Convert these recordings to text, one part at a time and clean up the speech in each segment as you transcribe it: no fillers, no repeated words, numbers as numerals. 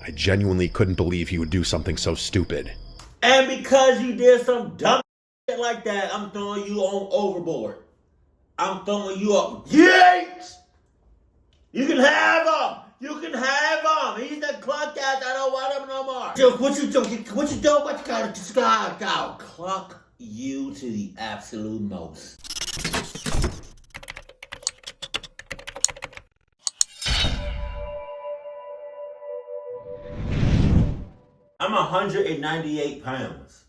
I genuinely couldn't believe he would do something so stupid. And because you did some dumb shit like that, I'm throwing you on overboard. I'm throwing you up. Yates! You can have him! You can have him! He's the cluck ass. I don't want him no more. Dude, what you doing? What you doing? What you gotta just go cluck you to the absolute most. I'm 198 pounds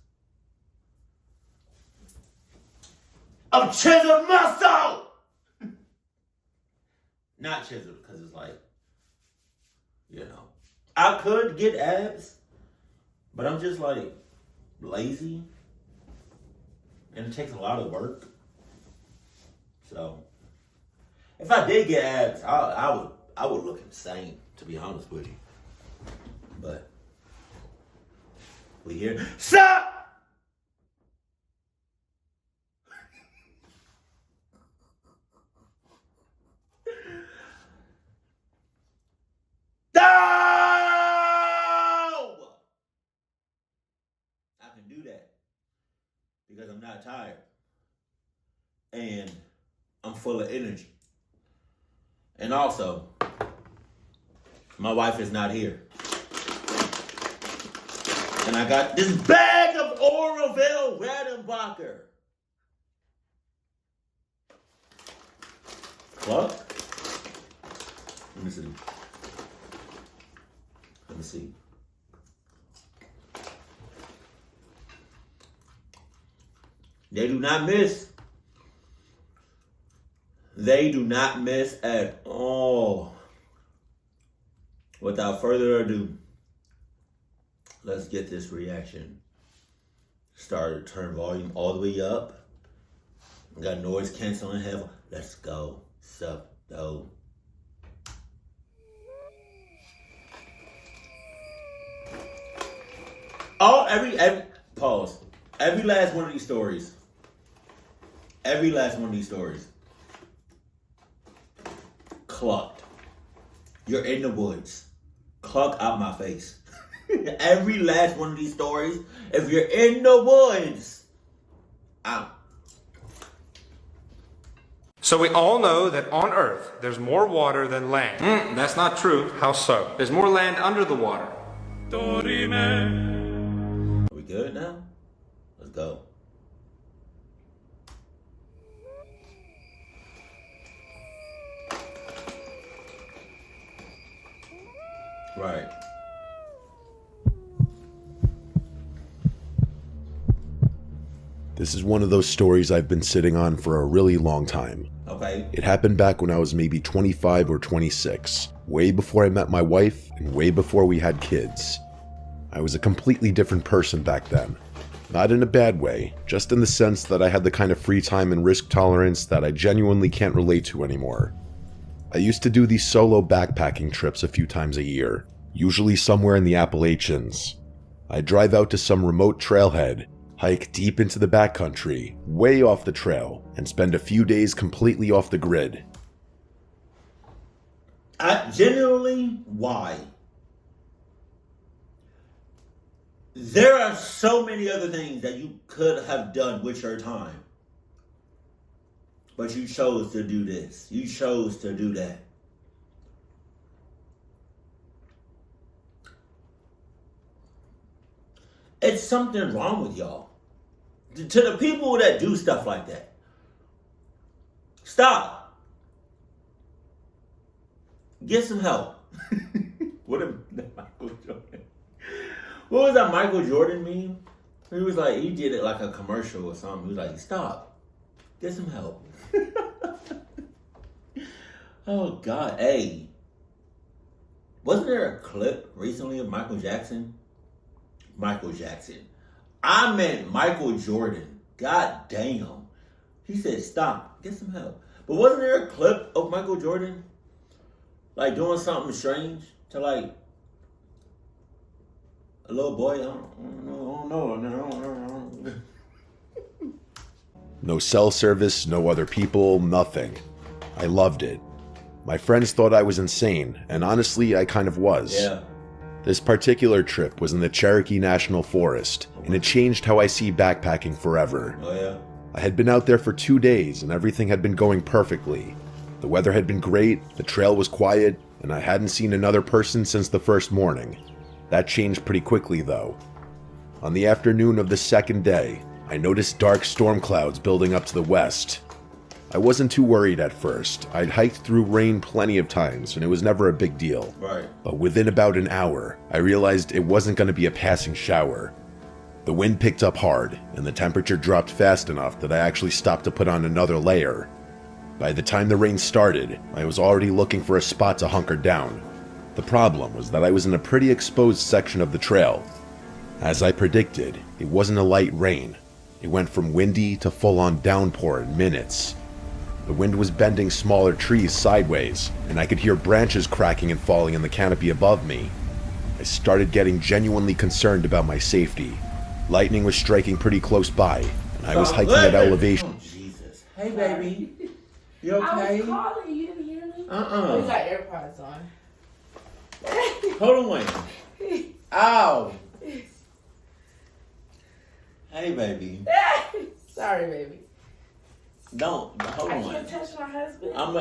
of chiseled muscle! Not chiseled, because it's like, you know, I could get abs, but I'm just like lazy, and it takes a lot of work. So, if I did get abs, I would look insane, to be honest with you. But we here. Stop! No! I can do that because I'm not tired and I'm full of energy. And also, my wife is not here. And I got this bag of Oroville Redenbacher. Cluck? Let me see. Let me see. They do not miss. They do not miss at all. Without further ado, let's get this reaction started. Turn volume all the way up. Got noise canceling heavy. Let's go. Sup, though. Oh, every pause. Every last one of these stories. Every last one of these stories. Clucked. You're in the woods. Cluck out my face. Every last one of these stories. If you're in the woods, out. So we all know that on Earth, there's more water than land. That's not true. How so? There's more land under the water. Are we good now? Let's go. Right. This is one of those stories I've been sitting on for a really long time. Okay. It happened back when I was maybe 25 or 26, way before I met my wife and way before we had kids. I was a completely different person back then. Not in a bad way, just in the sense that I had the kind of free time and risk tolerance that I genuinely can't relate to anymore. I used to do these solo backpacking trips a few times a year, usually somewhere in the Appalachians. I'd drive out to some remote trailhead, hike deep into the backcountry, way off the trail, and spend a few days completely off the grid. Generally, why? There are so many other things that you could have done with your time. But you chose to do this. You chose to do that. It's something wrong with y'all. To the people that do stuff like that. Stop. Get some help. What was that Michael Jordan meme? He was like, he did it like a commercial or something. He was like, stop. Get some help. Oh, God. Hey. Wasn't there a clip recently of Michael Jackson? Michael Jackson. I meant Michael Jordan. God damn. He said, stop. Get some help. But wasn't there a clip of Michael Jordan? Like doing something strange to like a little boy? I don't know. No cell service, no other people, nothing. I loved it. My friends thought I was insane, and honestly, I kind of was. Yeah. This particular trip was in the Cherokee National Forest, and it changed how I see backpacking forever. Oh yeah? I had been out there for 2 days and everything had been going perfectly. The weather had been great, the trail was quiet, and I hadn't seen another person since the first morning. That changed pretty quickly though. On the afternoon of the second day, I noticed dark storm clouds building up to the west. I wasn't too worried at first. I'd hiked through rain plenty of times and it was never a big deal. Right. But within about an hour, I realized it wasn't going to be a passing shower. The wind picked up hard and the temperature dropped fast enough that I actually stopped to put on another layer. By the time the rain started, I was already looking for a spot to hunker down. The problem was that I was in a pretty exposed section of the trail. As I predicted, it wasn't a light rain. It went from windy to full-on downpour in minutes. The wind was bending smaller trees sideways, and I could hear branches cracking and falling in the canopy above me. I started getting genuinely concerned about my safety. Lightning was striking pretty close by, and I was hiking at elevation. Oh, Jesus. Hey, baby. You okay? I was calling. You didn't hear me? We Uh-uh. got AirPods on. Hold on, wait. Ow. Hey, baby. Sorry, baby. Don't. Hold I on. can't touch my husband. I'm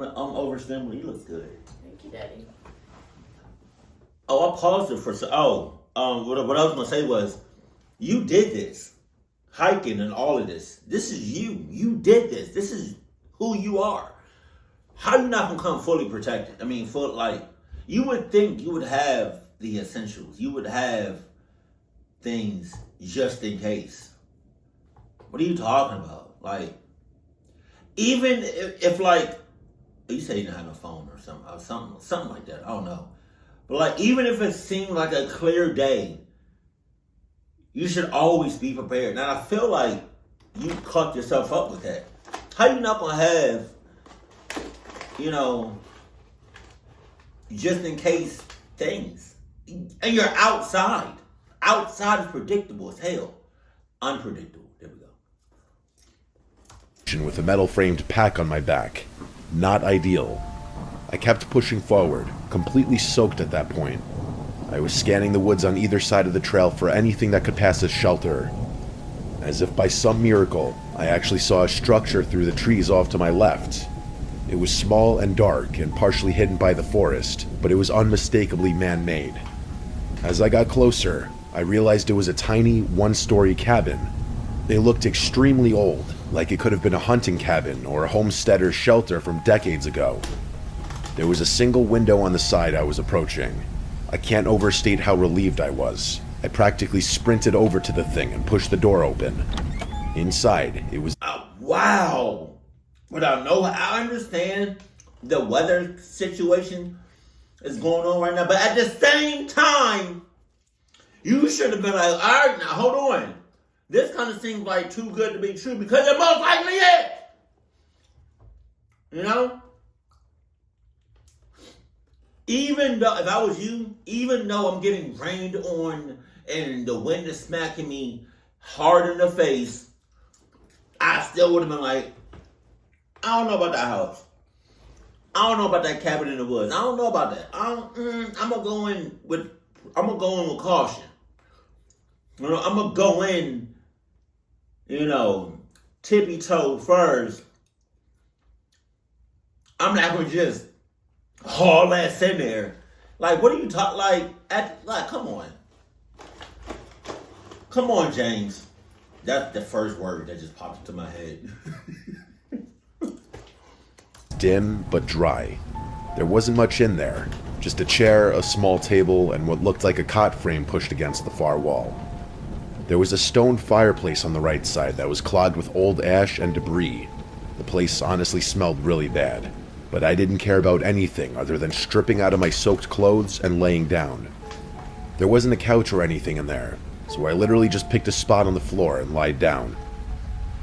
overstimulated. You look good. Thank you, Daddy. Oh, I paused it for what I was gonna say was, you did this, hiking and all of this. This is you. You did this. This is who you are. How you not gonna come fully protected? I mean, you would think you would have the essentials. You would have things just in case. What are you talking about? Like, even if like, you say you didn't have no phone or something like that. I don't know. But like, even if it seemed like a clear day, you should always be prepared. Now, I feel like you caught yourself up with that. How you not gonna have, just in case things? And you're outside. Outside is predictable as hell. Unpredictable. There we go. With a metal-framed pack on my back. Not ideal. I kept pushing forward, completely soaked at that point. I was scanning the woods on either side of the trail for anything that could pass as shelter. As if by some miracle, I actually saw a structure through the trees off to my left. It was small and dark and partially hidden by the forest, but it was unmistakably man-made. As I got closer, I realized it was a tiny one-story cabin. They looked extremely old, like it could have been a hunting cabin or a homesteader's shelter from decades ago. There was a single window on the side I was approaching. I can't overstate how relieved I was. I practically sprinted over to the thing and pushed the door open. Inside, it was... Wow! But I understand the weather situation is going on right now, but at the same time, you should have been like, all right, now hold on. This kind of seems like too good to be true because it most likely is. You know? Even though, if I was you, even though I'm getting rained on and the wind is smacking me hard in the face, I still would have been like, I don't know about that house. I don't know about that cabin in the woods. I don't know about that. I'm gonna go in with caution. I'm gonna go in, tippy toe first. I'm not gonna just haul ass in there. Like, what are you talking? Like, come on. Come on, James. That's the first word that just popped into my head. dim but dry. There wasn't much in there. Just a chair, a small table, and what looked like a cot frame pushed against the far wall. There was a stone fireplace on the right side that was clogged with old ash and debris. The place honestly smelled really bad, but I didn't care about anything other than stripping out of my soaked clothes and laying down. There wasn't a couch or anything in there, so I literally just picked a spot on the floor and lied down.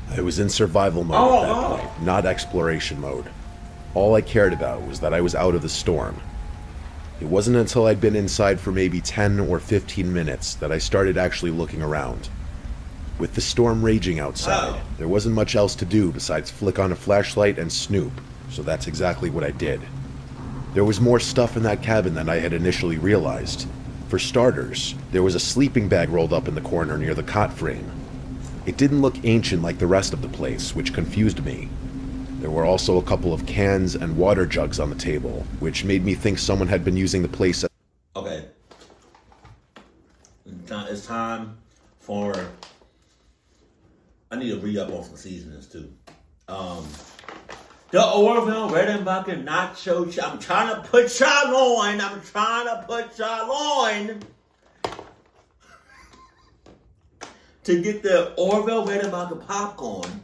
I was in survival mode at that point, not exploration mode. All I cared about was that I was out of the storm. It wasn't until I'd been inside for maybe 10 or 15 minutes that I started actually looking around. With the storm raging outside, there wasn't much else to do besides flick on a flashlight and snoop, so that's exactly what I did. There was more stuff in that cabin than I had initially realized. For starters, there was a sleeping bag rolled up in the corner near the cot frame. It didn't look ancient like the rest of the place, which confused me. There were also a couple of cans and water jugs on the table, which made me think someone had been using the place. Okay. It's time for... I need to re-up on some seasonings too. The Orville Redenbacher Nacho. I'm trying to put y'all on. To get the Orville Redenbacher popcorn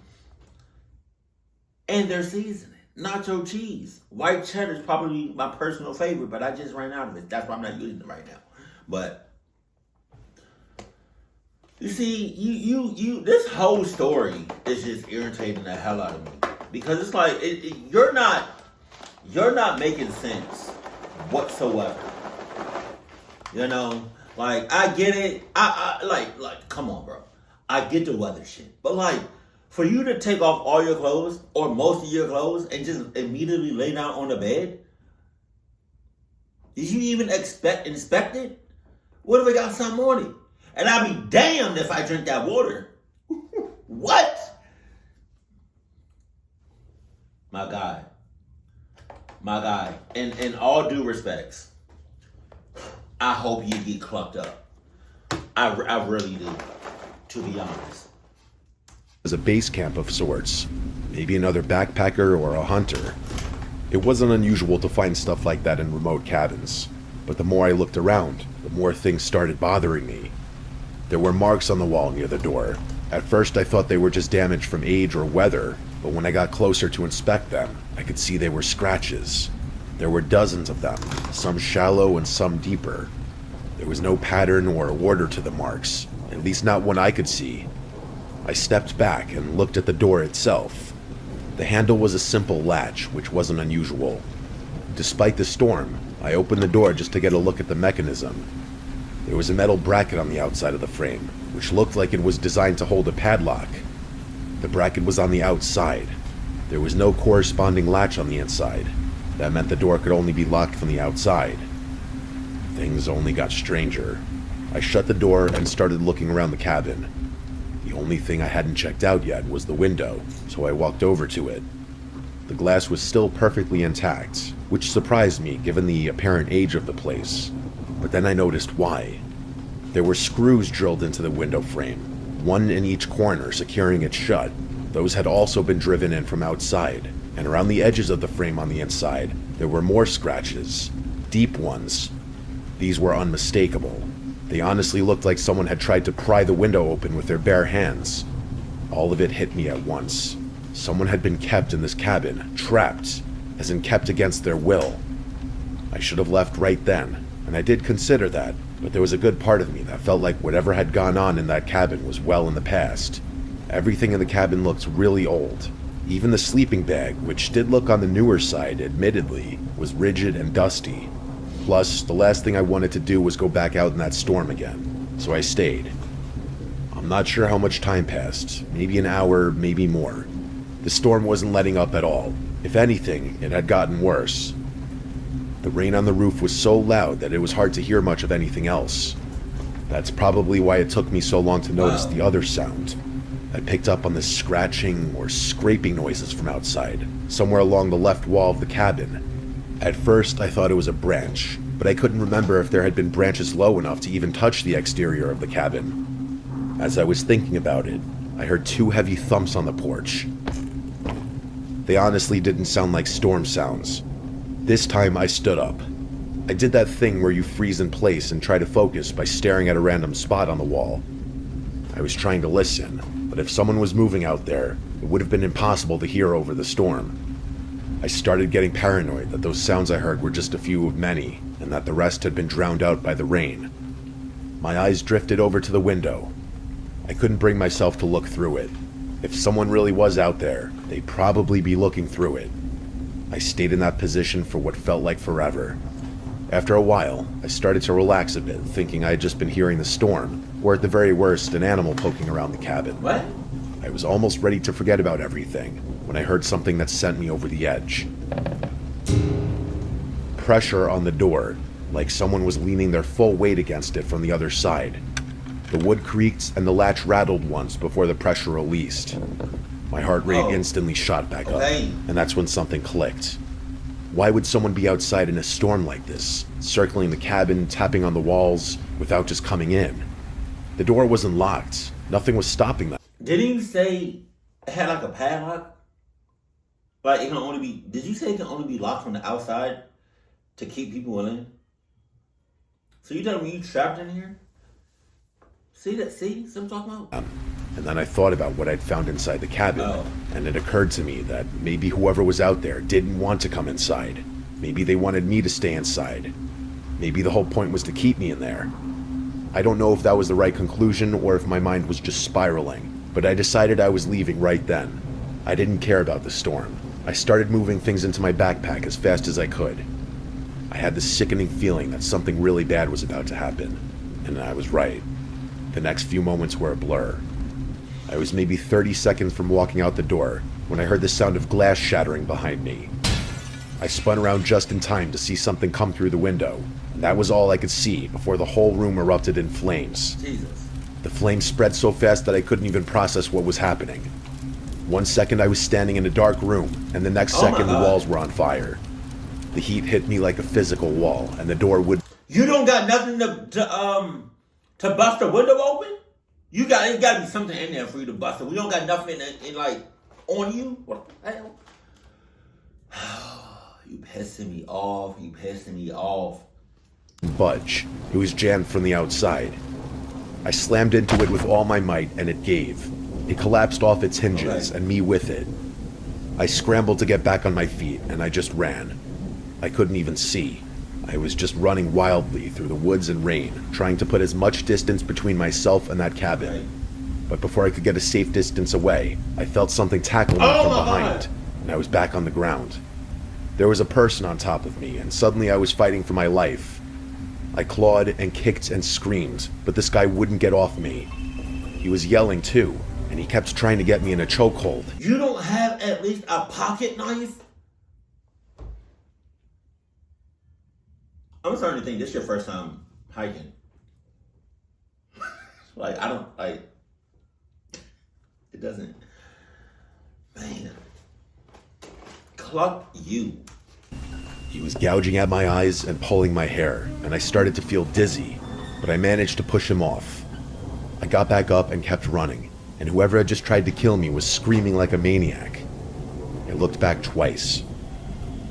and their seasoning. Nacho cheese. White cheddar is probably my personal favorite, but I just ran out of it. That's why I'm not using it right now. But you see, you this whole story is just irritating the hell out of me. Because it's like you're not making sense whatsoever. You know? Like, I get it. I like come on, bro. I get the weather shit. But like, for you to take off all your clothes or most of your clothes and just immediately lay down on the bed, did you even inspect it? What if I got something on it? And I'll be damned if I drink that water. What? My guy. In all due respects, I hope you get clucked up. I really do, to be honest. As a base camp of sorts, maybe another backpacker or a hunter. It wasn't unusual to find stuff like that in remote cabins, but the more I looked around, the more things started bothering me. There were marks on the wall near the door. At first I thought they were just damage from age or weather, but when I got closer to inspect them, I could see they were scratches. There were dozens of them, some shallow and some deeper. There was no pattern or order to the marks, at least not one I could see. I stepped back and looked at the door itself. The handle was a simple latch, which wasn't unusual. Despite the storm, I opened the door just to get a look at the mechanism. There was a metal bracket on the outside of the frame, which looked like it was designed to hold a padlock. The bracket was on the outside. There was no corresponding latch on the inside. That meant the door could only be locked from the outside. Things only got stranger. I shut the door and started looking around the cabin. The only thing I hadn't checked out yet was the window, so I walked over to it. The glass was still perfectly intact, which surprised me given the apparent age of the place. But then I noticed why. There were screws drilled into the window frame, one in each corner securing it shut. Those had also been driven in from outside, and around the edges of the frame on the inside, there were more scratches, deep ones. These were unmistakable. They honestly looked like someone had tried to pry the window open with their bare hands. All of it hit me at once. Someone had been kept in this cabin, trapped, as in kept against their will. I should have left right then, and I did consider that, but there was a good part of me that felt like whatever had gone on in that cabin was well in the past. Everything in the cabin looked really old. Even the sleeping bag, which did look on the newer side, admittedly, was rigid and dusty. Plus, the last thing I wanted to do was go back out in that storm again, so I stayed. I'm not sure how much time passed, maybe an hour, maybe more. The storm wasn't letting up at all. If anything, it had gotten worse. The rain on the roof was so loud that it was hard to hear much of anything else. That's probably why it took me so long to notice the other sound. I picked up on the scratching or scraping noises from outside, somewhere along the left wall of the cabin. At first, I thought it was a branch, but I couldn't remember if there had been branches low enough to even touch the exterior of the cabin. As I was thinking about it, I heard two heavy thumps on the porch. They honestly didn't sound like storm sounds. This time I stood up. I did that thing where you freeze in place and try to focus by staring at a random spot on the wall. I was trying to listen, but if someone was moving out there, it would have been impossible to hear over the storm. I started getting paranoid that those sounds I heard were just a few of many, and that the rest had been drowned out by the rain. My eyes drifted over to the window. I couldn't bring myself to look through it. If someone really was out there, they'd probably be looking through it. I stayed in that position for what felt like forever. After a while, I started to relax a bit, thinking I had just been hearing the storm, or at the very worst, an animal poking around the cabin. What? I was almost ready to forget about everything when I heard something that sent me over the edge. pressure on the door, like someone was leaning their full weight against it from the other side. The wood creaked and the latch rattled once before the pressure released. My heart rate instantly shot back up, and that's when something clicked. Why would someone be outside in a storm like this, circling the cabin, tapping on the walls, without just coming in? The door wasn't locked. Nothing was stopping them. Didn't you say it had like a padlock? Like it can only be, did you say it can only be locked from the outside to keep people in? So you telling me you trapped in here? See what I'm talking about? And then I thought about what I'd found inside the cabin, and it occurred to me that maybe whoever was out there didn't want to come inside. Maybe they wanted me to stay inside. Maybe the whole point was to keep me in there. I don't know if that was the right conclusion or if my mind was just spiraling, but I decided I was leaving right then. I didn't care about the storm. I started moving things into my backpack as fast as I could. I had this sickening feeling that something really bad was about to happen, and I was right. The next few moments were a blur. I was maybe 30 seconds from walking out the door when I heard the sound of glass shattering behind me. I spun around just in time to see something come through the window, and that was all I could see before the whole room erupted in flames. Jesus. The flames spread so fast that I couldn't even process what was happening. 1 second I was standing in a dark room, and the next second the walls were on fire. The heat hit me like a physical wall, and the door would... You don't got nothing to bust the window open? It got to be something in there for you to bust it. We don't got nothing in like on you. What the hell? You pissing me off. You pissing me off. budge. It was jammed from the outside. I slammed into it with all my might, and it gave. It collapsed off its hinges, and me with it. I scrambled to get back on my feet, and I just ran. I couldn't even see. I was just running wildly through the woods and rain, trying to put as much distance between myself and that cabin. But before I could get a safe distance away, I felt something tackle me from behind, and I was back on the ground. There was a person on top of me, and suddenly I was fighting for my life. I clawed and kicked and screamed, but this guy wouldn't get off me. He was yelling too, and he kept trying to get me in a chokehold. You don't have at least a pocket knife? I'm starting to think this is your first time hiking. It doesn't, man, cluck you. He was gouging at my eyes and pulling my hair, and I started to feel dizzy, but I managed to push him off. I got back up and kept running, and whoever had just tried to kill me was screaming like a maniac. I looked back twice.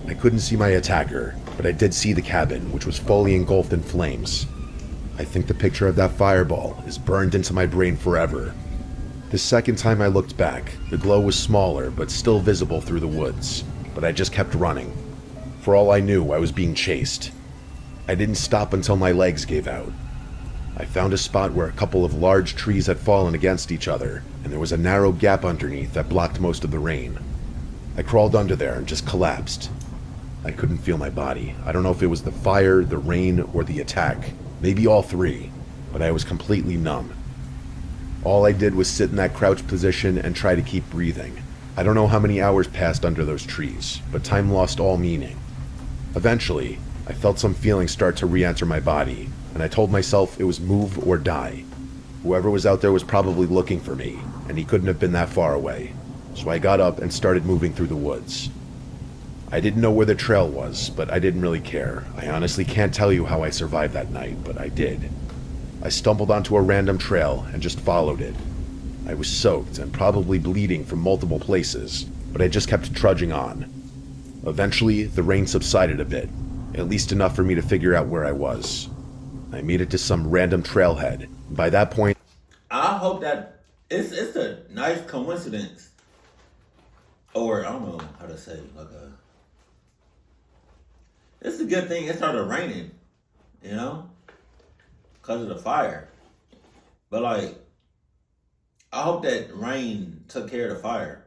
I couldn't see my attacker, but I did see the cabin, which was fully engulfed in flames. I think the picture of that fireball is burned into my brain forever. The second time I looked back, the glow was smaller but still visible through the woods, but I just kept running. For all I knew, I was being chased. I didn't stop until my legs gave out. I found a spot where a couple of large trees had fallen against each other, and there was a narrow gap underneath that blocked most of the rain. I crawled under there and just collapsed. I couldn't feel my body. I don't know if it was the fire, the rain, or the attack. Maybe all three, but I was completely numb. All I did was sit in that crouched position and try to keep breathing. I don't know how many hours passed under those trees, but time lost all meaning. Eventually, I felt some feelings start to re-enter my body, and I told myself it was move or die. Whoever was out there was probably looking for me, and he couldn't have been that far away. So I got up and started moving through the woods. I didn't know where the trail was, but I didn't really care. I honestly can't tell you how I survived that night, but I did. I stumbled onto a random trail and just followed it. I was soaked and probably bleeding from multiple places, but I just kept trudging on. Eventually, the rain subsided a bit, at least enough for me to figure out where I was. I made it to some random trailhead. By that point, I hope that it's a nice coincidence, or I don't know how to say, it's a good thing it started raining, because of the fire. But I hope that rain took care of the fire,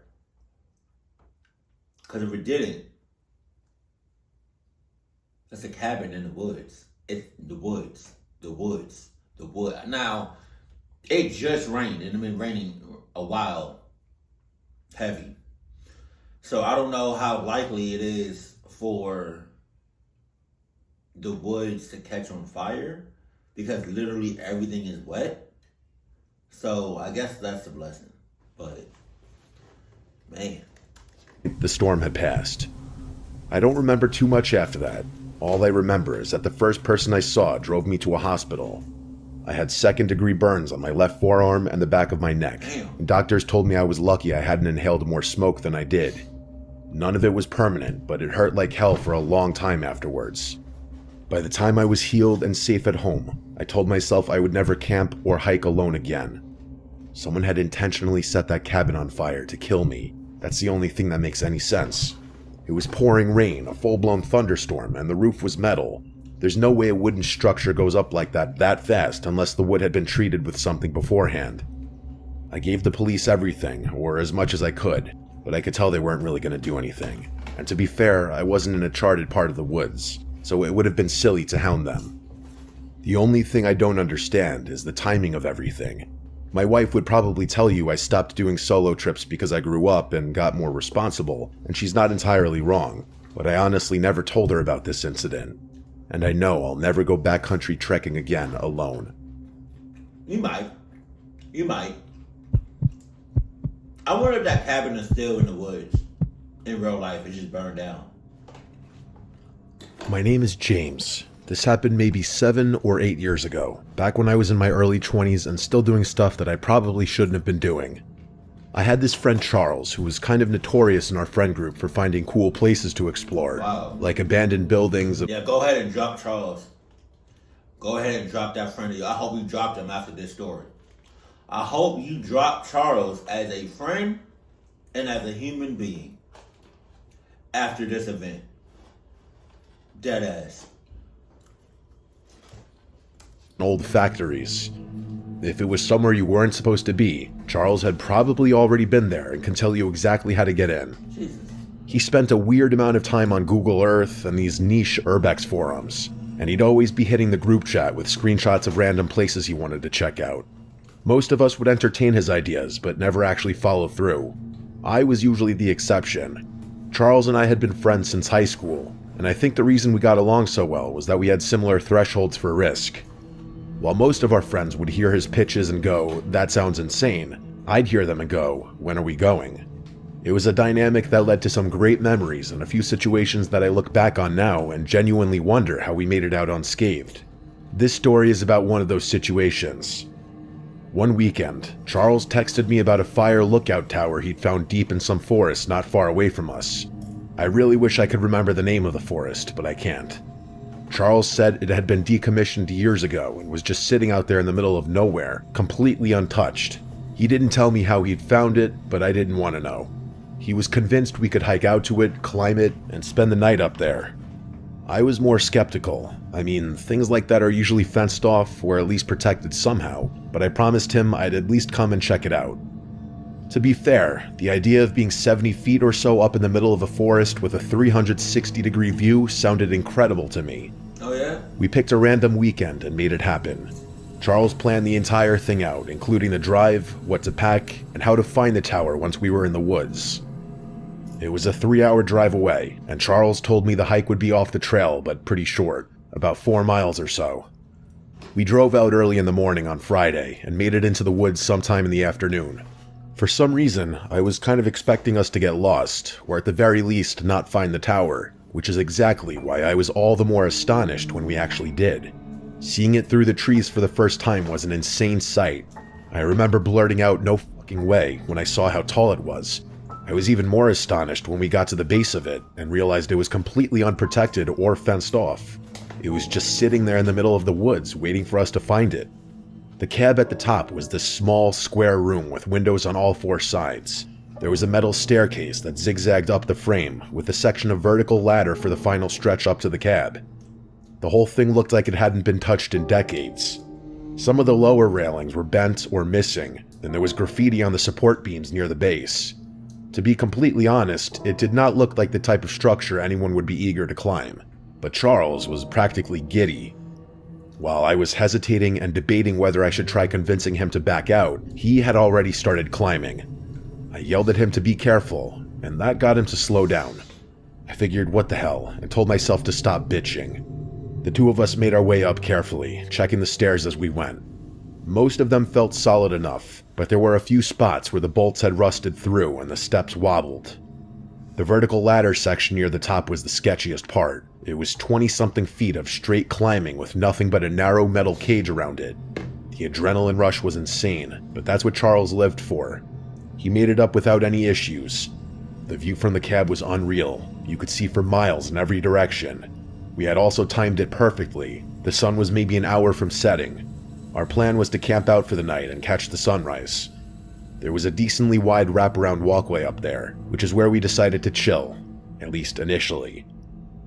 because if it didn't, it's a cabin in the woods. It's the woods. Now, it just rained, and it's been raining a while, heavy. So I don't know how likely it is for the woods to catch on fire because literally everything is wet. So I guess that's a blessing. But man, The storm had passed. I don't remember too much after that. All I remember is that the first person I saw drove me to a hospital. I had second-degree burns on my left forearm and the back of my neck. Damn. Doctors told me I was lucky I hadn't inhaled more smoke than I did. None of it was permanent, but it hurt like hell for a long time afterwards. By the time I was healed and safe at home, I told myself I would never camp or hike alone again. Someone had intentionally set that cabin on fire to kill me. That's the only thing that makes any sense. It was pouring rain, a full-blown thunderstorm, and the roof was metal. There's no way a wooden structure goes up like that fast unless the wood had been treated with something beforehand. I gave the police everything, or as much as I could, but I could tell they weren't really going to do anything. And to be fair, I wasn't in a charted part of the woods, so it would have been silly to hound them. The only thing I don't understand is the timing of everything. My wife would probably tell you I stopped doing solo trips because I grew up and got more responsible, and she's not entirely wrong, but I honestly never told her about this incident. And I know I'll never go backcountry trekking again alone. you might. I wonder if that cabin is still in the woods in real life. It just burned down. My name is James. This happened maybe 7 or 8 years ago, back when I was in my early 20s and still doing stuff that I probably shouldn't have been doing. I had this friend Charles, who was kind of notorious in our friend group for finding cool places to explore, Wow. like abandoned buildings. Yeah, go ahead and drop Charles. Go ahead and drop that friend of you. I hope you dropped him after this story. I hope you drop Charles as a friend and as a human being after this event. Deadass. Old factories. If it was somewhere you weren't supposed to be, Charles had probably already been there and can tell you exactly how to get in. Jesus. He spent a weird amount of time on Google Earth and these niche urbex forums, and he'd always be hitting the group chat with screenshots of random places he wanted to check out. Most of us would entertain his ideas, but never actually follow through. I was usually the exception. Charles and I had been friends since high school, and I think the reason we got along so well was that we had similar thresholds for risk. While most of our friends would hear his pitches and go, "That sounds insane," I'd hear them and go, "When are we going?" It was a dynamic that led to some great memories and a few situations that I look back on now and genuinely wonder how we made it out unscathed. This story is about one of those situations. One weekend, Charles texted me about a fire lookout tower he'd found deep in some forest not far away from us. I really wish I could remember the name of the forest, but I can't. Charles said it had been decommissioned years ago and was just sitting out there in the middle of nowhere, completely untouched. He didn't tell me how he'd found it, but I didn't want to know. He was convinced we could hike out to it, climb it, and spend the night up there. I was more skeptical. I mean, things like that are usually fenced off or at least protected somehow, but I promised him I'd at least come and check it out. To be fair, the idea of being 70 feet or so up in the middle of a forest with a 360-degree view sounded incredible to me. Oh yeah? We picked a random weekend and made it happen. Charles planned the entire thing out, including the drive, what to pack, and how to find the tower once we were in the woods. It was a 3-hour drive away, and Charles told me the hike would be off the trail, but pretty short, about 4 miles or so. We drove out early in the morning on Friday and made it into the woods sometime in the afternoon. For some reason, I was kind of expecting us to get lost, or at the very least not find the tower, which is exactly why I was all the more astonished when we actually did. Seeing it through the trees for the first time was an insane sight. I remember blurting out "no fucking way" when I saw how tall it was. I was even more astonished when we got to the base of it and realized it was completely unprotected or fenced off. It was just sitting there in the middle of the woods waiting for us to find it. The cab at the top was this small, square room with windows on all 4 sides. There was a metal staircase that zigzagged up the frame, with a section of vertical ladder for the final stretch up to the cab. The whole thing looked like it hadn't been touched in decades. Some of the lower railings were bent or missing, and there was graffiti on the support beams near the base. To be completely honest, it did not look like the type of structure anyone would be eager to climb, but Charles was practically giddy. While I was hesitating and debating whether I should try convincing him to back out, he had already started climbing. I yelled at him to be careful, and that got him to slow down. I figured what the hell, and told myself to stop bitching. The two of us made our way up carefully, checking the stairs as we went. Most of them felt solid enough, but there were a few spots where the bolts had rusted through and the steps wobbled. The vertical ladder section near the top was the sketchiest part. It was 20-something feet of straight climbing with nothing but a narrow metal cage around it. The adrenaline rush was insane, but that's what Charles lived for. He made it up without any issues. The view from the cab was unreal. You could see for miles in every direction. We had also timed it perfectly. The sun was maybe an hour from setting. Our plan was to camp out for the night and catch the sunrise. There was a decently wide wraparound walkway up there, which is where we decided to chill, at least initially.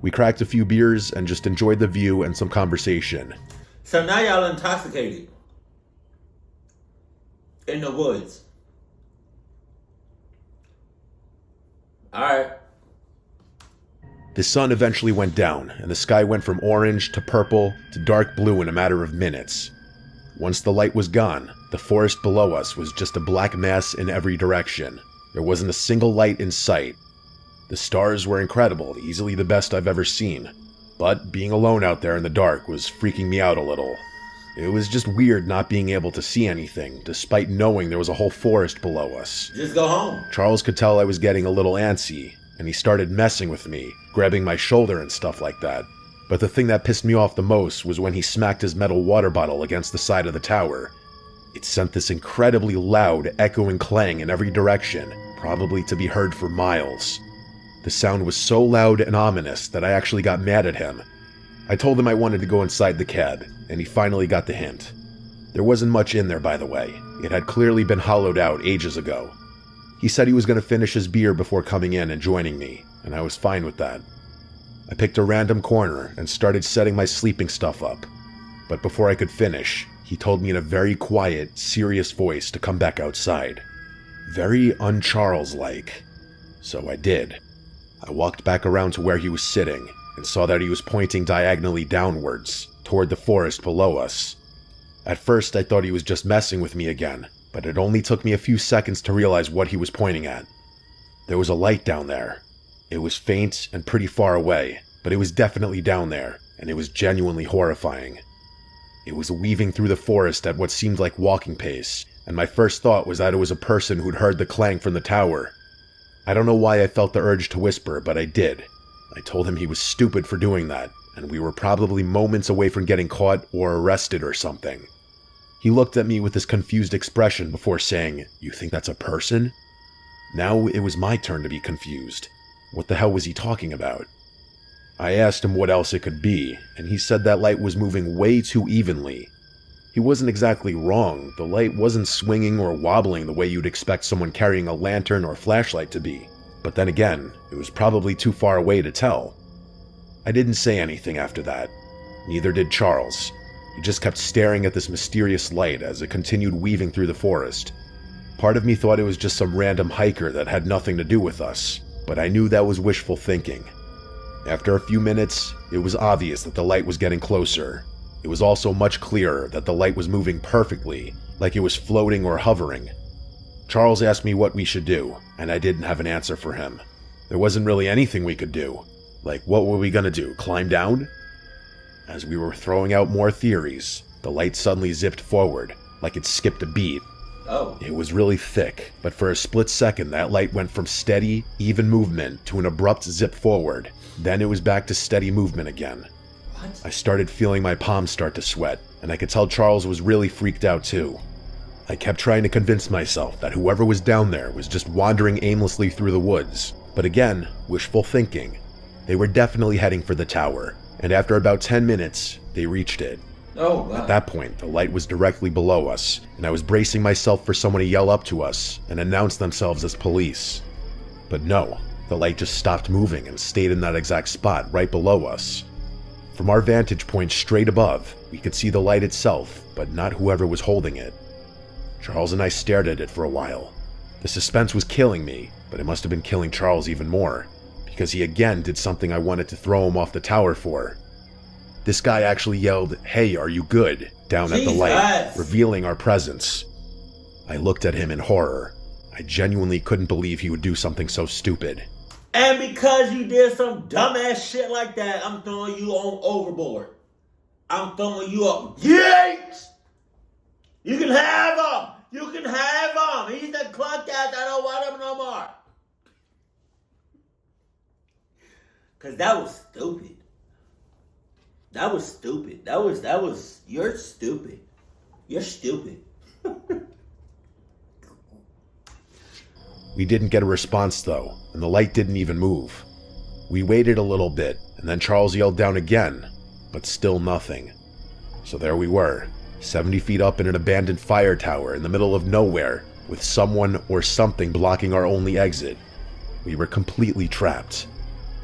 We cracked a few beers and just enjoyed the view and some conversation. So now y'all intoxicated. In the woods. Alright. The sun eventually went down, and the sky went from orange to purple to dark blue in a matter of minutes. Once the light was gone, the forest below us was just a black mass in every direction. There wasn't a single light in sight. The stars were incredible, easily the best I've ever seen. But being alone out there in the dark was freaking me out a little. It was just weird not being able to see anything, despite knowing there was a whole forest below us. Just go home. Charles could tell I was getting a little antsy, and he started messing with me, grabbing my shoulder and stuff like that. But the thing that pissed me off the most was when he smacked his metal water bottle against the side of the tower. It sent this incredibly loud, echoing clang in every direction, probably to be heard for miles. The sound was so loud and ominous that I actually got mad at him. I told him I wanted to go inside the cab, and he finally got the hint. There wasn't much in there, by the way. It had clearly been hollowed out ages ago. He said he was going to finish his beer before coming in and joining me, and I was fine with that. I picked a random corner and started setting my sleeping stuff up. But before I could finish, he told me in a very quiet, serious voice to come back outside. Very un-Charles-like. So I did. I walked back around to where he was sitting and saw that he was pointing diagonally downwards, toward the forest below us. At first I thought he was just messing with me again, but it only took me a few seconds to realize what he was pointing at. There was a light down there. It was faint and pretty far away, but it was definitely down there, and it was genuinely horrifying. It was weaving through the forest at what seemed like walking pace, and my first thought was that it was a person who'd heard the clang from the tower. I don't know why I felt the urge to whisper, but I did. I told him he was stupid for doing that, and we were probably moments away from getting caught or arrested or something. He looked at me with this confused expression before saying, "You think that's a person?" Now it was my turn to be confused. What the hell was he talking about? I asked him what else it could be, and he said that light was moving way too evenly. He wasn't exactly wrong. The light wasn't swinging or wobbling the way you'd expect someone carrying a lantern or flashlight to be. But then again, it was probably too far away to tell. I didn't say anything after that. Neither did Charles. He just kept staring at this mysterious light as it continued weaving through the forest. Part of me thought it was just some random hiker that had nothing to do with us, but I knew that was wishful thinking. After a few minutes, it was obvious that the light was getting closer. It was also much clearer that the light was moving perfectly, like it was floating or hovering. Charles asked me what we should do, and I didn't have an answer for him. There wasn't really anything we could do. Like, what were we gonna do, climb down? As we were throwing out more theories, the light suddenly zipped forward, like it skipped a beat. Oh. It was really thick, but for a split second that light went from steady, even movement to an abrupt zip forward. Then it was back to steady movement again. What? I started feeling my palms start to sweat, and I could tell Charles was really freaked out too. I kept trying to convince myself that whoever was down there was just wandering aimlessly through the woods. But again, wishful thinking. They were definitely heading for the tower, and after about 10 minutes, they reached it. Oh, wow. At that point, the light was directly below us, and I was bracing myself for someone to yell up to us and announce themselves as police. But no, the light just stopped moving and stayed in that exact spot right below us. From our vantage point straight above, we could see the light itself, but not whoever was holding it. Charles and I stared at it for a while. The suspense was killing me, but it must have been killing Charles even more, because he again did something I wanted to throw him off the tower for. This guy actually yelled, "Hey, are you good?" down at the light, revealing our presence. I looked at him in horror. I genuinely couldn't believe he would do something so stupid. And because you did some dumbass shit like that, I'm throwing you on overboard. I'm throwing you up. Yates! You can have them. You can have them. He's a cluck ass. I don't want him no more. Because that was stupid. That was stupid. You're stupid. You're stupid. We didn't get a response though, and the light didn't even move. We waited a little bit, and then Charles yelled down again, but still nothing. So there we were, 70 feet up in an abandoned fire tower in the middle of nowhere, with someone or something blocking our only exit. We were completely trapped.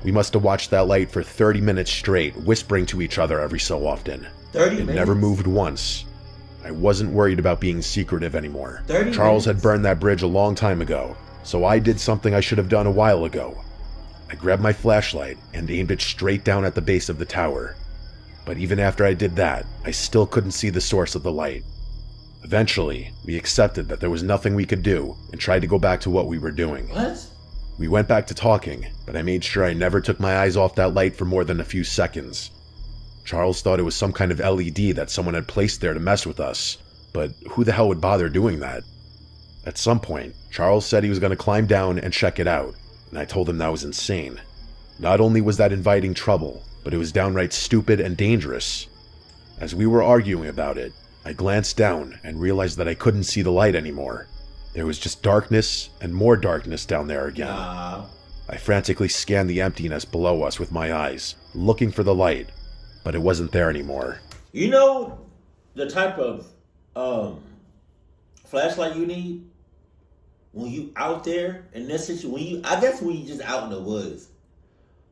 We must have watched that light for 30 minutes straight, whispering to each other every so often. 30 It minutes? never moved once. I wasn't worried about being secretive anymore. 30 Charles minutes? had burned that bridge a long time ago, so I did something I should have done a while ago. I grabbed my flashlight and aimed it straight down at the base of the tower. But even after I did that, I still couldn't see the source of the light. Eventually, we accepted that there was nothing we could do and tried to go back to what we were doing. What? We went back to talking, but I made sure I never took my eyes off that light for more than a few seconds. Charles thought it was some kind of LED that someone had placed there to mess with us, but who the hell would bother doing that? At some point, Charles said he was going to climb down and check it out, and I told him that was insane. Not only was that inviting trouble, but it was downright stupid and dangerous. As we were arguing about it, I glanced down and realized that I couldn't see the light anymore. There was just darkness and more darkness down there again. I frantically scanned the emptiness below us with my eyes, looking for the light, but it wasn't there anymore. You know the type of flashlight you need when you out there in this situation? I guess when you just out in the woods,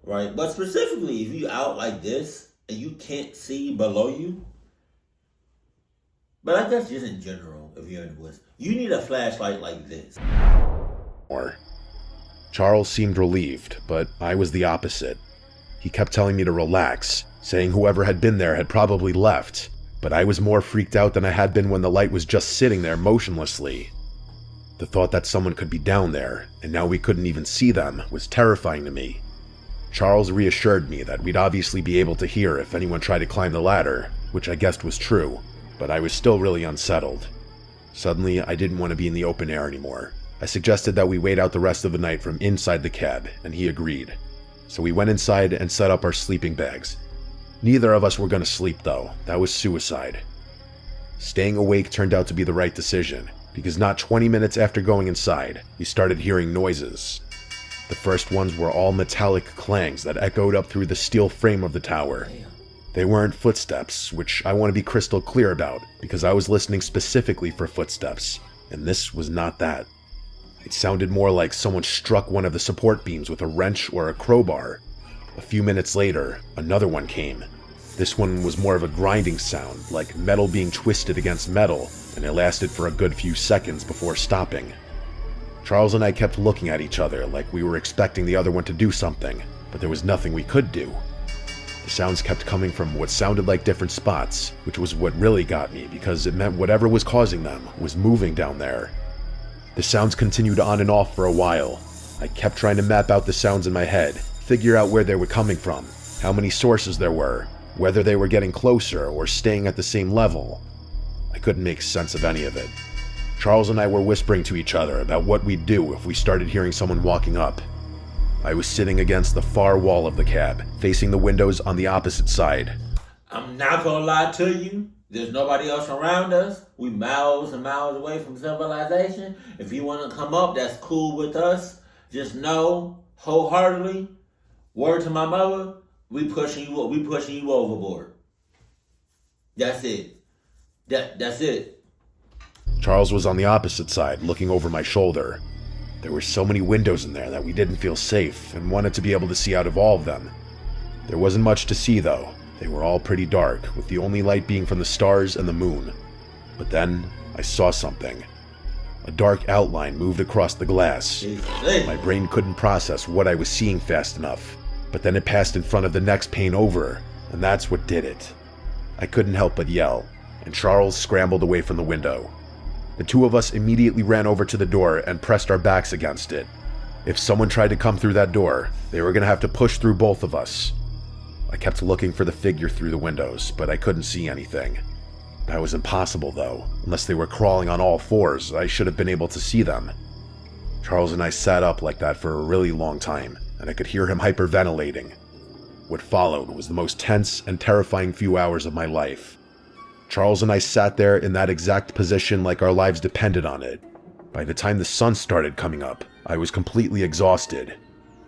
right? But specifically, if you out like this and you can't see below you, but I guess just in general, if you're in the woods, you need a flashlight like this. Charles seemed relieved, but I was the opposite. He kept telling me to relax, saying whoever had been there had probably left, but I was more freaked out than I had been when the light was just sitting there motionlessly. The thought that someone could be down there, and now we couldn't even see them, was terrifying to me. Charles reassured me that we'd obviously be able to hear if anyone tried to climb the ladder, which I guessed was true, but I was still really unsettled. Suddenly, I didn't want to be in the open air anymore. I suggested that we wait out the rest of the night from inside the cab, and he agreed. So we went inside and set up our sleeping bags. Neither of us were going to sleep though. That was suicide. Staying awake turned out to be the right decision, because not 20 minutes after going inside, we started hearing noises. The first ones were all metallic clangs that echoed up through the steel frame of the tower. They weren't footsteps, which I want to be crystal clear about, because I was listening specifically for footsteps, and this was not that. It sounded more like someone struck one of the support beams with a wrench or a crowbar. A few minutes later, another one came. This one was more of a grinding sound, like metal being twisted against metal, and it lasted for a good few seconds before stopping. Charles and I kept looking at each other like we were expecting the other one to do something, but there was nothing we could do. The sounds kept coming from what sounded like different spots, which was what really got me because it meant whatever was causing them was moving down there. The sounds continued on and off for a while. I kept trying to map out the sounds in my head, figure out where they were coming from, how many sources there were, whether they were getting closer or staying at the same level. I couldn't make sense of any of it. Charles and I were whispering to each other about what we'd do if we started hearing someone walking up. I was sitting against the far wall of the cab, facing the windows on the opposite side. I'm not gonna lie to you. There's nobody else around us. We miles and miles away from civilization. If you want to come up, that's cool with us. Just know, wholeheartedly, word to my mother, we pushing you overboard. That's it. That's it. Charles was on the opposite side, looking over my shoulder. There were so many windows in there that we didn't feel safe and wanted to be able to see out of all of them. There wasn't much to see though. They were all pretty dark, with the only light being from the stars and the moon. But then, I saw something. A dark outline moved across the glass. My brain couldn't process what I was seeing fast enough, but then it passed in front of the next pane over, and that's what did it. I couldn't help but yell, and Charles scrambled away from the window. The two of us immediately ran over to the door and pressed our backs against it. If someone tried to come through that door, they were going to have to push through both of us. I kept looking for the figure through the windows, but I couldn't see anything. That was impossible though. Unless they were crawling on all fours, I should have been able to see them. Charles and I sat up like that for a really long time, and I could hear him hyperventilating. What followed was the most tense and terrifying few hours of my life. Charles and I sat there in that exact position like our lives depended on it. By the time the sun started coming up, I was completely exhausted.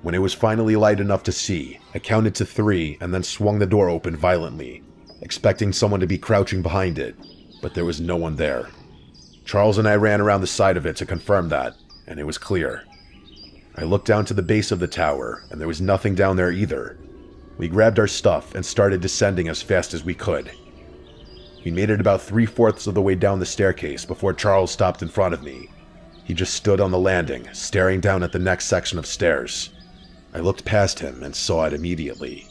When it was finally light enough to see, I counted to 3 and then swung the door open violently, expecting someone to be crouching behind it, but there was no one there. Charles and I ran around the side of it to confirm that, and it was clear. I looked down to the base of the tower, and there was nothing down there either. We grabbed our stuff and started descending as fast as we could. We made it about 3/4 of the way down the staircase before Charles stopped in front of me. He just stood on the landing, staring down at the next section of stairs. I looked past him and saw it immediately.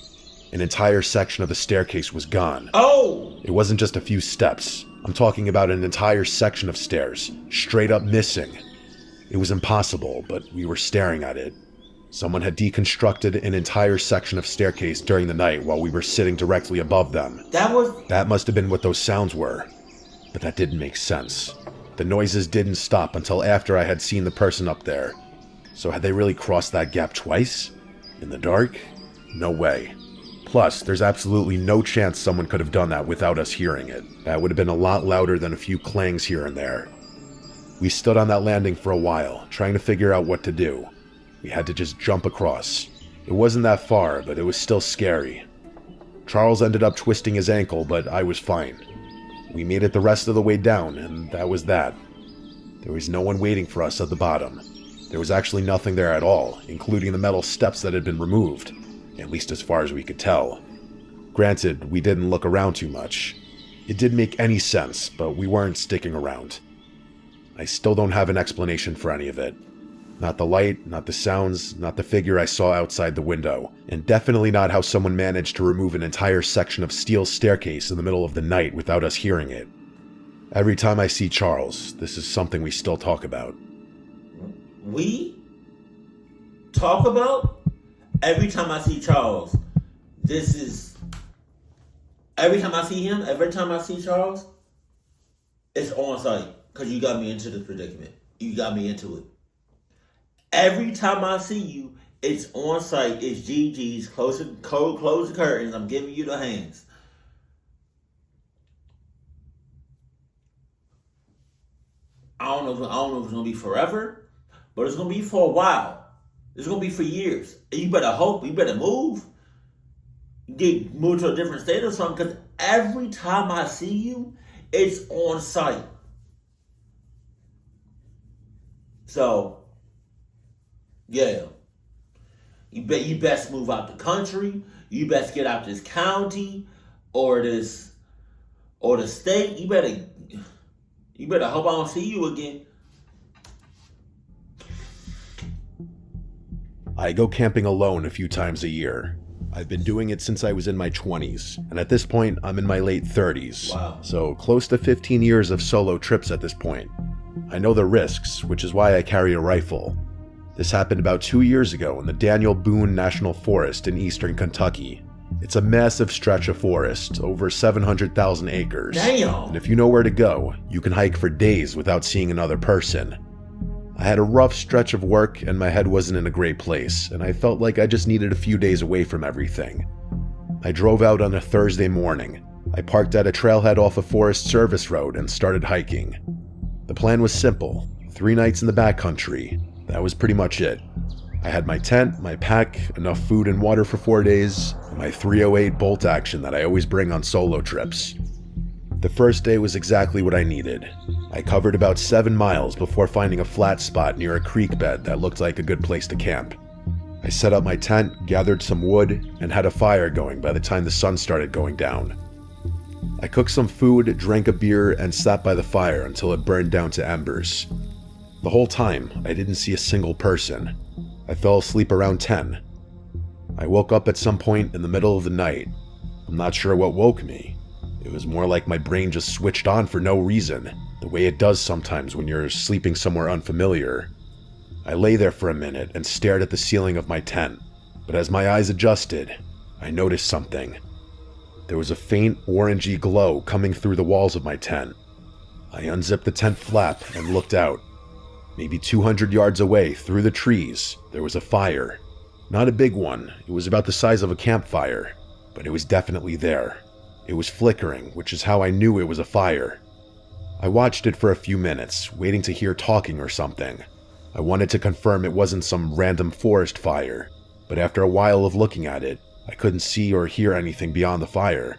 An entire section of the staircase was gone. Oh! It wasn't just a few steps. I'm talking about an entire section of stairs, straight up missing. It was impossible, but we were staring at it. Someone had deconstructed an entire section of staircase during the night while we were sitting directly above them. That must have been what those sounds were. But that didn't make sense. The noises didn't stop until after I had seen the person up there. So had they really crossed that gap twice? In the dark? No way. Plus, there's absolutely no chance someone could have done that without us hearing it. That would have been a lot louder than a few clangs here and there. We stood on that landing for a while, trying to figure out what to do. We had to just jump across. It wasn't that far, but it was still scary. Charles ended up twisting his ankle, but I was fine. We made it the rest of the way down, and that was that. There was no one waiting for us at the bottom. There was actually nothing there at all, including the metal steps that had been removed, at least as far as we could tell. Granted, we didn't look around too much. It didn't make any sense, but we weren't sticking around. I still don't have an explanation for any of it. Not the light, not the sounds, not the figure I saw outside the window, and definitely not how someone managed to remove an entire section of steel staircase in the middle of the night without us hearing it. Every time I see Charles, this is something we still talk about. We talk about? Every time I see Charles, every time I see Charles, it's on site. Because you got me into this predicament. You got me into it. Every time I see you, it's on site. It's GG's. Close the curtains. I'm giving you the hands. I don't know if it's going to be forever, but it's going to be for a while. It's going to be for years. And you better hope. You better move. Move to a different state or something. Because every time I see you, it's on site. So, yeah. You best move out the country. You best get out this county or the state. You better hope I don't see you again. I go camping alone a few times a year. I've been doing it since I was in my 20s, and at this point, I'm in my late 30s. Wow. So close to 15 years of solo trips at this point. I know the risks, which is why I carry a rifle. This happened about 2 years ago in the Daniel Boone National Forest in eastern Kentucky. It's a massive stretch of forest, over 700,000 acres. Damn! And if you know where to go, you can hike for days without seeing another person. I had a rough stretch of work and my head wasn't in a great place, and I felt like I just needed a few days away from everything. I drove out on a Thursday morning. I parked at a trailhead off a Forest Service road and started hiking. The plan was simple: 3 nights in the backcountry. That was pretty much it. I had my tent, my pack, enough food and water for 4 days, and my .308 bolt action that I always bring on solo trips. The first day was exactly what I needed. I covered about 7 miles before finding a flat spot near a creek bed that looked like a good place to camp. I set up my tent, gathered some wood, and had a fire going by the time the sun started going down. I cooked some food, drank a beer, and sat by the fire until it burned down to embers. The whole time, I didn't see a single person. I fell asleep around 10. I woke up at some point in the middle of the night. I'm not sure what woke me. It was more like my brain just switched on for no reason, the way it does sometimes when you're sleeping somewhere unfamiliar. I lay there for a minute and stared at the ceiling of my tent, but as my eyes adjusted, I noticed something. There was a faint orangey glow coming through the walls of my tent. I unzipped the tent flap and looked out. Maybe 200 yards away, through the trees, there was a fire. Not a big one, it was about the size of a campfire, but it was definitely there. It was flickering, which is how I knew it was a fire. I watched it for a few minutes, waiting to hear talking or something. I wanted to confirm it wasn't some random forest fire, but after a while of looking at it, I couldn't see or hear anything beyond the fire.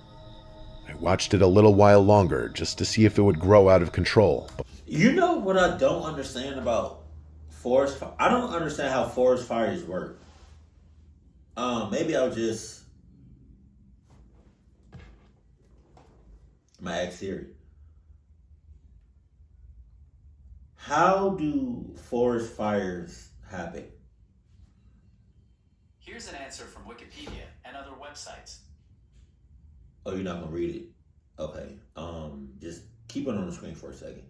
I watched it a little while longer just to see if it would grow out of control. You know what I don't understand about forest fire? I don't understand how forest fires work. Maybe I'll just... I'm gonna ask Siri. How do forest fires happen? Here's an answer from Wikipedia and other websites. Oh, you're not gonna read it? Okay. Just keep it on the screen for a second.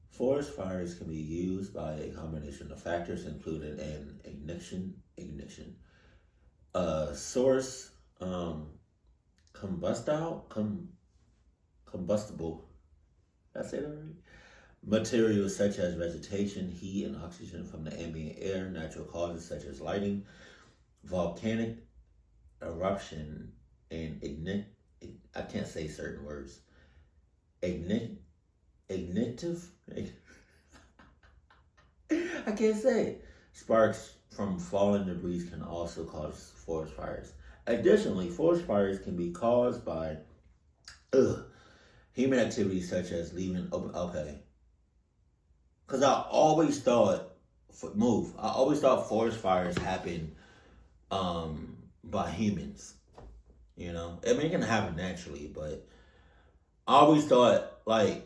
Forest fires can be used by a combination of factors, including an ignition, source, combustible. Did I say that right? Materials such as vegetation, heat, and oxygen from the ambient air, natural causes such as lighting, volcanic eruption, and I can't say certain words. Ignitive? I can't say it. Sparks from falling debris can also cause forest fires. Additionally, forest fires can be caused by human activities such as leaving open. Okay. Because I always thought forest fires happen by humans. You know? I mean, it can happen naturally, but I always thought, like,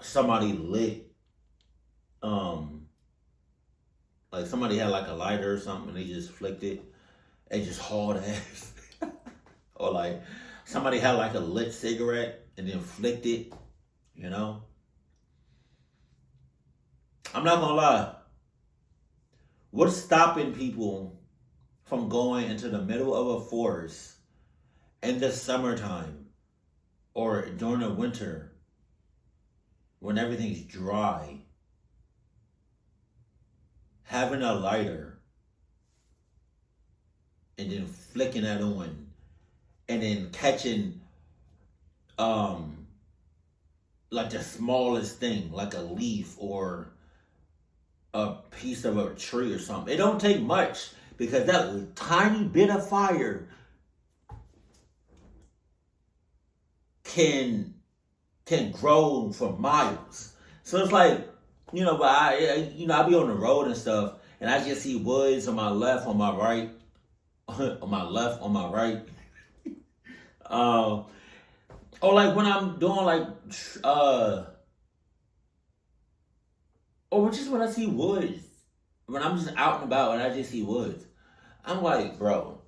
somebody lit, like somebody had like a lighter or something and they just flicked it and just hauled ass. Or like somebody had like a lit cigarette and then flicked it, you know? I'm not gonna lie. What's stopping people from going into the middle of a forest in the summertime or during the winter when everything's dry, having a lighter and then flicking that on and then catching like the smallest thing, like a leaf or a piece of a tree or something? It don't take much because that tiny bit of fire can grow for miles. So it's like, you know, but I be on the road and stuff, and I just see woods on my left, on my right, on my left, on my right. Or like when I'm doing like, or just when I see woods, when I'm just out and about and I just see woods, I'm like, bro,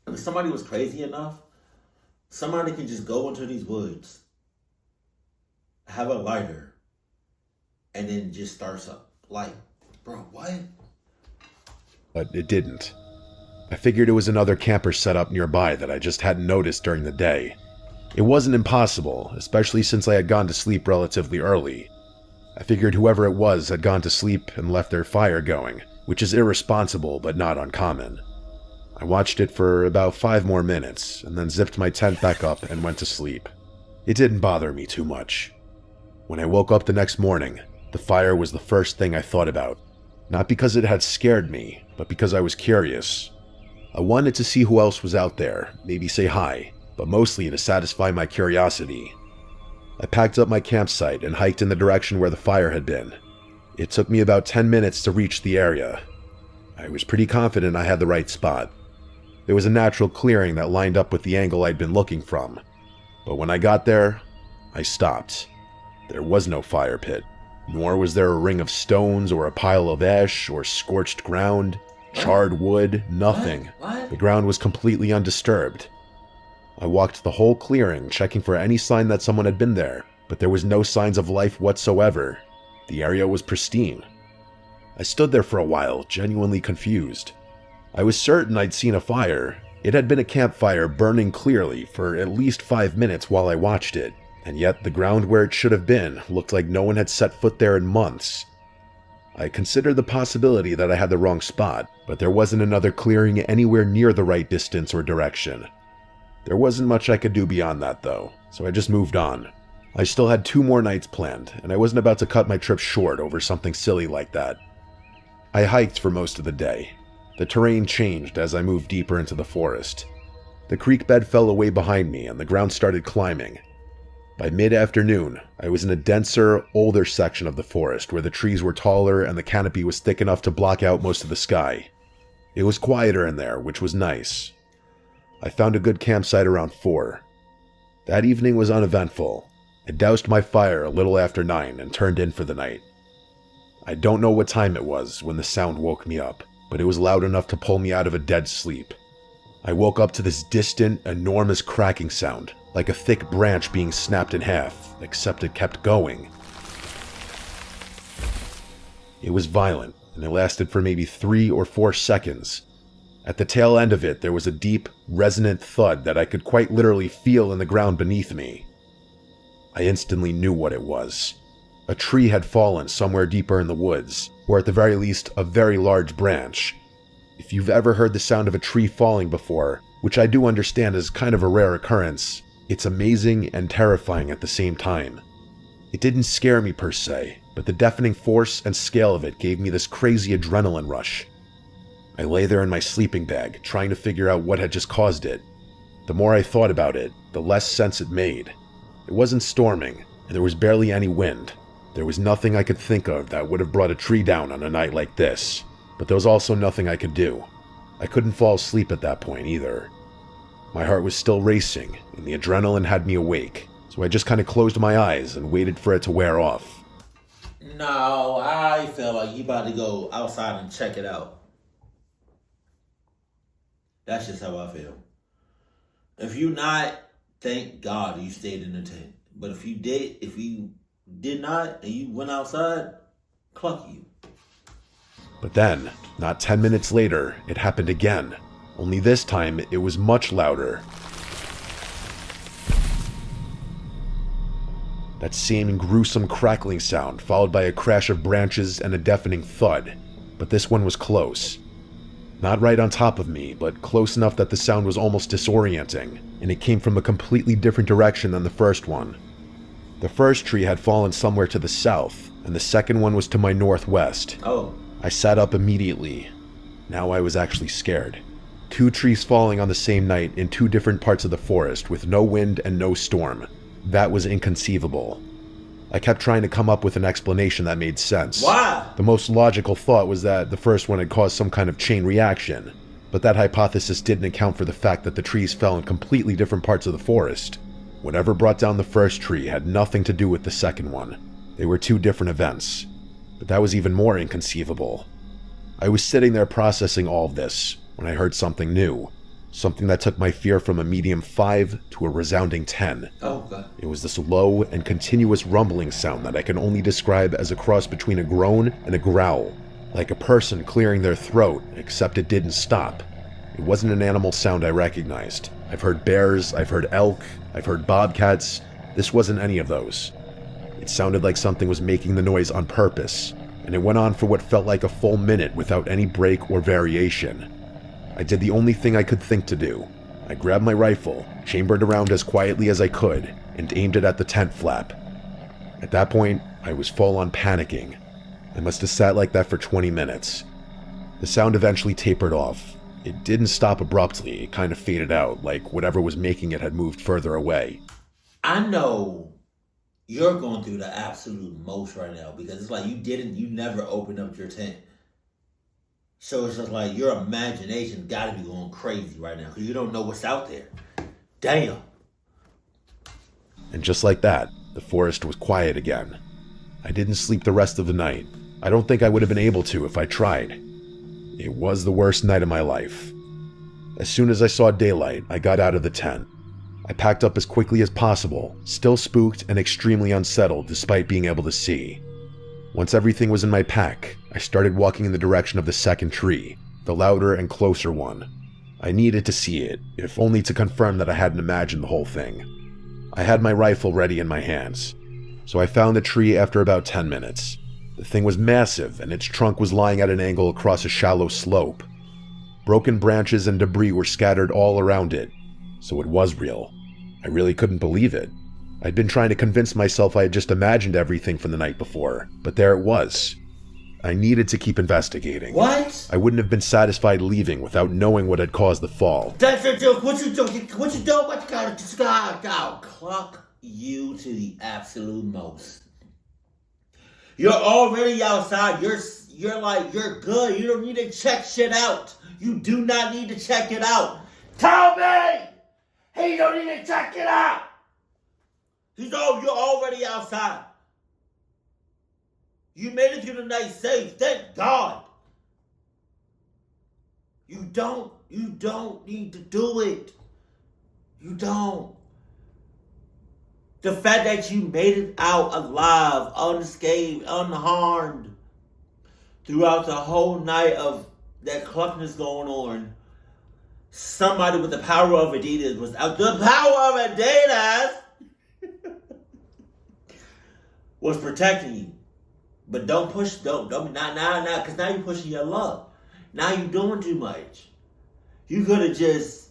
if somebody was crazy enough, somebody can just go into these woods, have a lighter, and then just start something. Like, bro, what? But it didn't. I figured it was another camper set up nearby that I just hadn't noticed during the day. It wasn't impossible, especially since I had gone to sleep relatively early. I figured whoever it was had gone to sleep and left their fire going, which is irresponsible but not uncommon. I watched it for about 5 more minutes, and then zipped my tent back up and went to sleep. It didn't bother me too much. When I woke up the next morning, the fire was the first thing I thought about. Not because it had scared me, but because I was curious. I wanted to see who else was out there, maybe say hi, but mostly to satisfy my curiosity. I packed up my campsite and hiked in the direction where the fire had been. It took me about 10 minutes to reach the area. I was pretty confident I had the right spot. There was a natural clearing that lined up with the angle I'd been looking from. But when I got there, I stopped. There was no fire pit, nor was there a ring of stones or a pile of ash or scorched ground, charred wood, nothing. What? The ground was completely undisturbed. I walked the whole clearing, checking for any sign that someone had been there, but there was no signs of life whatsoever. The area was pristine. I stood there for a while, genuinely confused. I was certain I'd seen a fire, It had been a campfire burning clearly for at least 5 minutes while I watched it, and yet the ground where it should have been looked like no one had set foot there in months. I considered the possibility that I had the wrong spot, but there wasn't another clearing anywhere near the right distance or direction. There wasn't much I could do beyond that though, so I just moved on. I still had 2 more nights planned, and I wasn't about to cut my trip short over something silly like that. I hiked for most of the day. The terrain changed as I moved deeper into the forest. The creek bed fell away behind me and the ground started climbing. By mid-afternoon, I was in a denser, older section of the forest where the trees were taller and the canopy was thick enough to block out most of the sky. It was quieter in there, which was nice. I found a good campsite around 4. That evening was uneventful. I doused my fire a little after 9 and turned in for the night. I don't know what time it was when the sound woke me up, but it was loud enough to pull me out of a dead sleep. I woke up to this distant, enormous cracking sound, like a thick branch being snapped in half, except it kept going. It was violent, and it lasted for maybe 3 or 4 seconds. At the tail end of it, there was a deep, resonant thud that I could quite literally feel in the ground beneath me. I instantly knew what it was. A tree had fallen somewhere deeper in the woods, or at the very least, a very large branch. If you've ever heard the sound of a tree falling before, which I do understand is kind of a rare occurrence, it's amazing and terrifying at the same time. It didn't scare me per se, but the deafening force and scale of it gave me this crazy adrenaline rush. I lay there in my sleeping bag, trying to figure out what had just caused it. The more I thought about it, the less sense it made. It wasn't storming, and there was barely any wind. There was nothing I could think of that would have brought a tree down on a night like this, but there was also nothing I could do. I couldn't fall asleep at that point either. My heart was still racing, and the adrenaline had me awake, so I just kind of closed my eyes and waited for it to wear off. No, I feel like you about to go outside and check it out. That's just how I feel. If you not, thank God you stayed in the tent. But if you did not and you went outside, cluck you. But then, not 10 minutes later, it happened again. Only this time, it was much louder. That same gruesome crackling sound, followed by a crash of branches and a deafening thud. But this one was close. Not right on top of me, but close enough that the sound was almost disorienting, and it came from a completely different direction than the first one. The first tree had fallen somewhere to the south, and the second one was to my northwest. Oh. I sat up immediately. Now I was actually scared. 2 trees falling on the same night in 2 different parts of the forest with no wind and no storm. That was inconceivable. I kept trying to come up with an explanation that made sense. Why? The most logical thought was that the first one had caused some kind of chain reaction, but that hypothesis didn't account for the fact that the trees fell in completely different parts of the forest. Whatever brought down the first tree had nothing to do with the second one. They were 2 different events. But that was even more inconceivable. I was sitting there processing all of this when I heard something new. Something that took my fear from a medium 5 to a resounding 10. Oh, God. It was this low and continuous rumbling sound that I can only describe as a cross between a groan and a growl. Like a person clearing their throat, except it didn't stop. It wasn't an animal sound I recognized. I've heard bears, I've heard elk, I've heard bobcats. This wasn't any of those. It sounded like something was making the noise on purpose, and it went on for what felt like a full minute without any break or variation. I did the only thing I could think to do. I grabbed my rifle, chambered around as quietly as I could, and aimed it at the tent flap. At that point, I was full on panicking. I must have sat like that for 20 minutes. The sound eventually tapered off. It didn't stop abruptly, it kind of faded out, like whatever was making it had moved further away. I know you're going through the absolute most right now because it's like you never opened up your tent. So it's just like your imagination got to be going crazy right now because you don't know what's out there. Damn. And just like that, the forest was quiet again. I didn't sleep the rest of the night. I don't think I would have been able to if I tried. It was the worst night of my life. As soon as I saw daylight, I got out of the tent. I packed up as quickly as possible, still spooked and extremely unsettled despite being able to see. Once everything was in my pack, I started walking in the direction of the second tree, the louder and closer one. I needed to see it, if only to confirm that I hadn't imagined the whole thing. I had my rifle ready in my hands, so I found the tree after about 10 minutes. The thing was massive, and its trunk was lying at an angle across a shallow slope. Broken branches and debris were scattered all around it, so it was real. I really couldn't believe it. I'd been trying to convince myself I had just imagined everything from the night before, but there it was. I needed to keep investigating. What? I wouldn't have been satisfied leaving without knowing what had caused the fall. That's a joke. What you doing? What you doing? What you gotta do? I'll clock you to the absolute most. You're already outside. You're good. You don't need to check shit out. You do not need to check it out. Tell me! He don't need to check it out. You're already outside. You made it through the night safe. Thank God. You don't need to do it. You don't. The fact that you made it out alive, unscathed, unharmed, throughout the whole night of that cluckiness going on, somebody with the power of Adidas was out. The power of Adidas was protecting you. But don't now, because now you're pushing your luck. Now you're doing too much. You could have just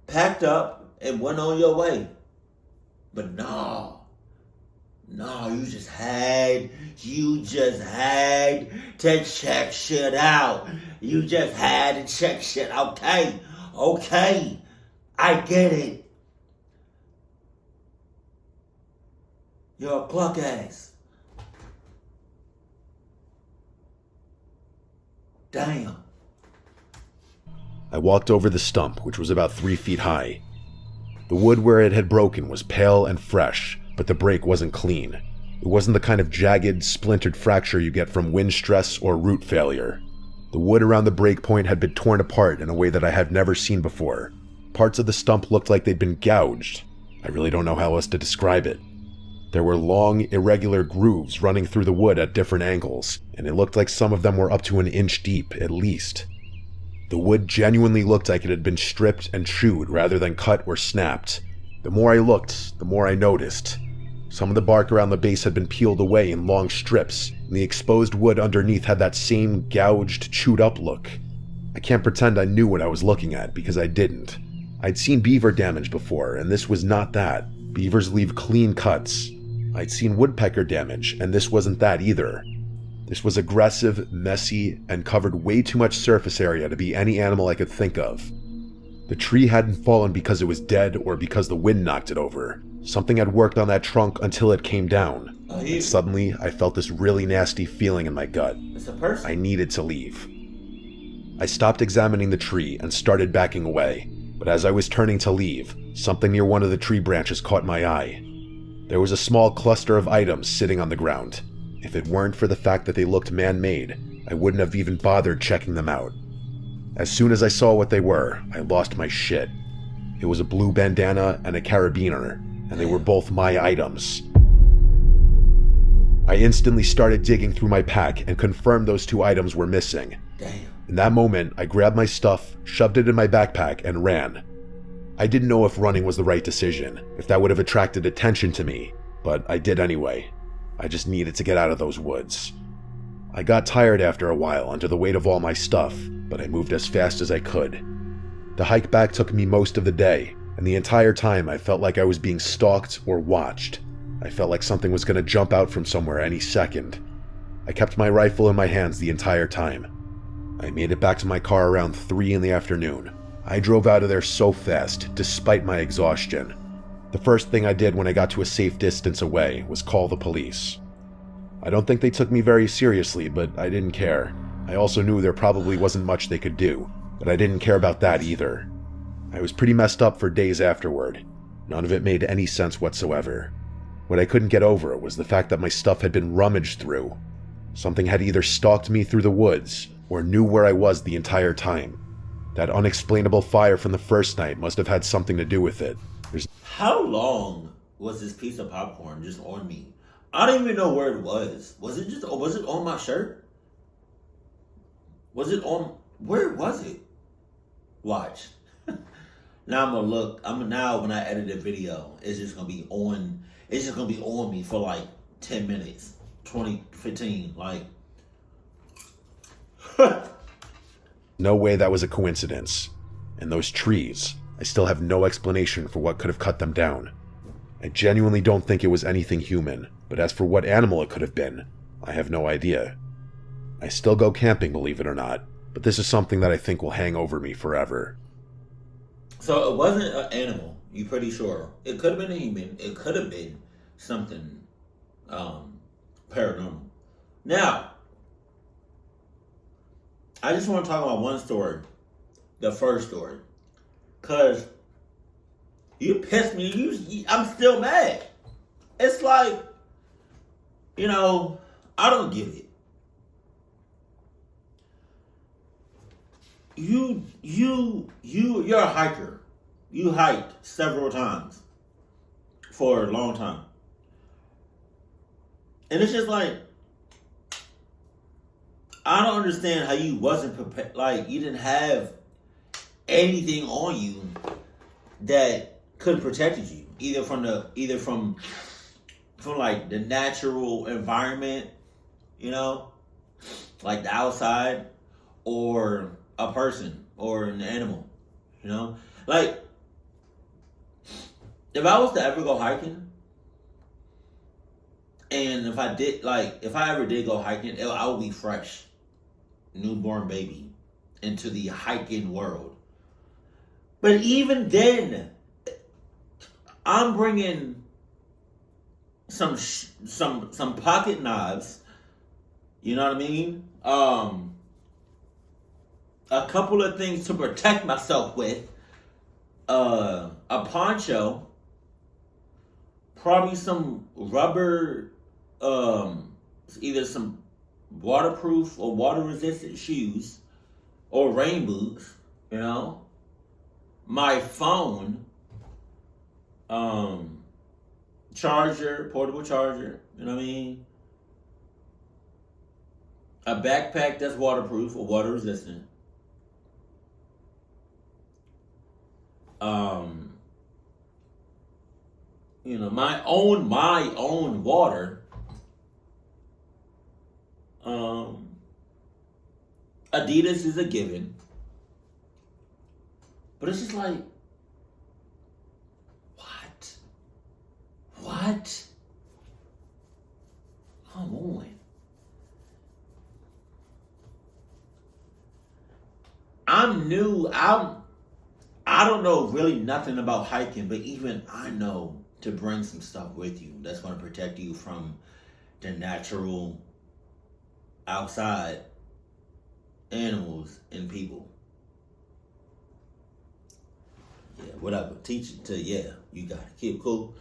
packed up and went on your way. But no, you just had to check shit out. You just had to check shit. Okay, I get it. You're a cluck ass. Damn. I walked over the stump, which was about 3 feet high. The wood where it had broken was pale and fresh, but the break wasn't clean. It wasn't the kind of jagged, splintered fracture you get from wind stress or root failure. The wood around the break point had been torn apart in a way that I had never seen before. Parts of the stump looked like they'd been gouged. I really don't know how else to describe it. There were long, irregular grooves running through the wood at different angles, and it looked like some of them were up to an inch deep, at least. The wood genuinely looked like it had been stripped and chewed rather than cut or snapped. The more I looked, the more I noticed. Some of the bark around the base had been peeled away in long strips, and the exposed wood underneath had that same gouged, chewed-up look. I can't pretend I knew what I was looking at, because I didn't. I'd seen beaver damage before, and this was not that. Beavers leave clean cuts. I'd seen woodpecker damage, and this wasn't that either. This was aggressive, messy, and covered way too much surface area to be any animal I could think of. The tree hadn't fallen because it was dead or because the wind knocked it over. Something had worked on that trunk until it came down. And suddenly, I felt this really nasty feeling in my gut. It's a person. I needed to leave. I stopped examining the tree and started backing away, but as I was turning to leave, something near one of the tree branches caught my eye. There was a small cluster of items sitting on the ground. If it weren't for the fact that they looked man-made, I wouldn't have even bothered checking them out. As soon as I saw what they were, I lost my shit. It was a blue bandana and a carabiner, and they were both my items. I instantly started digging through my pack and confirmed those 2 items were missing. Damn. In that moment, I grabbed my stuff, shoved it in my backpack, and ran. I didn't know if running was the right decision, if that would have attracted attention to me, but I did anyway. I just needed to get out of those woods. I got tired after a while under the weight of all my stuff, but I moved as fast as I could. The hike back took me most of the day, and the entire time I felt like I was being stalked or watched. I felt like something was going to jump out from somewhere any second. I kept my rifle in my hands the entire time. I made it back to my car around 3 in the afternoon. I drove out of there so fast, despite my exhaustion. The first thing I did when I got to a safe distance away was call the police. I don't think they took me very seriously, but I didn't care. I also knew there probably wasn't much they could do, but I didn't care about that either. I was pretty messed up for days afterward. None of it made any sense whatsoever. What I couldn't get over was the fact that my stuff had been rummaged through. Something had either stalked me through the woods, or knew where I was the entire time. That unexplainable fire from the first night must have had something to do with it. How long was this piece of popcorn just on me? I don't even know where it was. Was it on my shirt? Was it on, where was it? Watch. Now I'm gonna look. Now when I edit a video, it's just gonna be on. It's just gonna be on me for like 10 minutes, 20, 15. Like, No way that was a coincidence. And those trees, I still have no explanation for what could have cut them down. I genuinely don't think it was anything human, but as for what animal it could have been, I have no idea. I still go camping, believe it or not, but this is something that I think will hang over me forever. so it wasn't an animal. You pretty sure? It could have been a human. It could have been something paranormal. Now, I just want to talk about one story, the first story, cause you pissed me. I'm still mad. It's like, I don't get it. You're a hiker. You hiked several times for a long time. And it's just like, I don't understand how you wasn't prepared. Like, you didn't have anything on you that could have protected you, either from like the natural environment, like the outside, or a person or an animal, like if I was to ever go hiking, and if I ever did go hiking, I would be fresh, newborn baby, into the hiking world. But even then, I'm bringing some pocket knives. You know what I mean? A couple of things to protect myself with. A poncho. Probably some rubber, either some waterproof or water-resistant shoes, or rain boots, my phone, charger, portable charger, you know what I mean? A backpack that's waterproof or water-resistant. My own water. Adidas is a given. But it's just like, what? Come on. I'm new. I don't know really nothing about hiking, but even I know to bring some stuff with you that's going to protect you from the natural outside animals and people. Yeah, whatever. Teach it to, you got it. Keep it cool.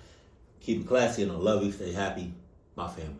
Keep it classy, and I love you. Stay happy. My family.